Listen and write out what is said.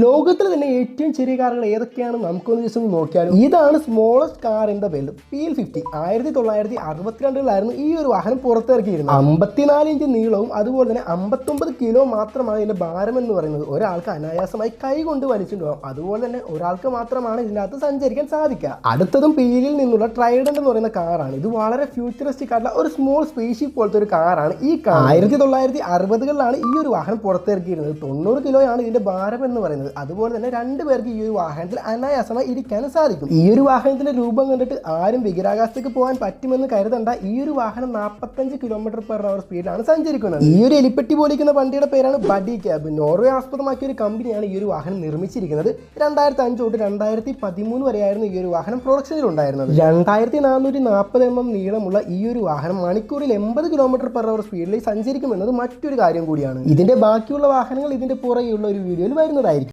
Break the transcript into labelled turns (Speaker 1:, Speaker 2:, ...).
Speaker 1: ലോകത്തിൽ തന്നെ ഏറ്റവും ചെറിയ കാറുകൾ ഏതൊക്കെയാണെന്ന് നമുക്കൊന്ന് ജസ്റ്റ് ഒന്ന് നോക്കിയാലും ഇതാണ് smallest car in the world. PL50 1962-ലായിരുന്നു ഈ ഒരു വാഹനം പുറത്തിറക്കിയിരുന്നത്. 54 ഇഞ്ച് നീളവും അതുപോലെ തന്നെ 59 കിലോ മാത്രമാണ് ഇതിന്റെ ഭാരം എന്ന് പറയുന്നത്. ഒരാൾക്ക് അനായാസമായി കൈ കൊണ്ട് വലിച്ചിട്ടുണ്ടാകും. അതുപോലെ തന്നെ ഒരാൾക്ക് മാത്രമാണ് ഇതിനകത്ത് സഞ്ചരിക്കാൻ സാധിക്കുക. അടുത്തതും PL-ൽ നിന്നുള്ള ട്രൈഡന്റ് എന്ന് പറയുന്ന കാറാണ്. ഇത് വളരെ ഫ്യൂച്ചറിസ്റ്റിക് ആയിട്ടുള്ള ഒരു സ്മോൾ സ്പേസ്ഷിപ്പ് പോലത്തെ ഒരു കാറാണ്. ഈ കാർ 1960-കളിലാണ് ഈ ഒരു വാഹനം പുറത്തിറക്കിയിരുന്നത്. 90 കിലോയാണ് ഇതിന്റെ ഭാരം എന്ന് പറയുന്നത്. അതുപോലെ തന്നെ 2 പേർക്ക് ഈ ഒരു വാഹനത്തിൽ അനായാസമായി ഇരിക്കാനും സാധിക്കും. ഈ ഒരു വാഹനത്തിന്റെ രൂപം കണ്ടിട്ട് ആരും ബഹിരാകാശത്തേക്ക് പോകാൻ പറ്റുമെന്ന് കരുതണ്ട. ഈ ഒരു വാഹനം 45 km/h സ്പീഡിലാണ് സഞ്ചരിക്കുന്നത്. ഈ ഒരു എലിപ്പെട്ടി പോലിരിക്കുന്ന വണ്ടിയുടെ പേരാണ് ബഡി ക്യാബ്. നോർവേ ആസ്പദമാക്കിയ ഒരു കമ്പനിയാണ് ഈ ഒരു വാഹനം നിർമ്മിച്ചിരിക്കുന്നത്. 2005 തൊട്ട് 2013 വരെയായിരുന്നു ഈ ഒരു വാഹനം പ്രൊഡക്ഷനിൽ ഉണ്ടായിരുന്നത്. 2440 mm നീളമുള്ള ഈ ഒരു വാഹനം മണിക്കൂറിൽ 80 km/h സ്പീഡിൽ സഞ്ചരിക്കുമെന്നത് മറ്റൊരു കാര്യം കൂടിയാണ്. ഇതിന്റെ ബാക്കിയുള്ള വാഹനങ്ങൾ ഇതിന്റെ പുറകെയുള്ള ഒരു വീഡിയോയിൽ വരുന്നതായിരിക്കും.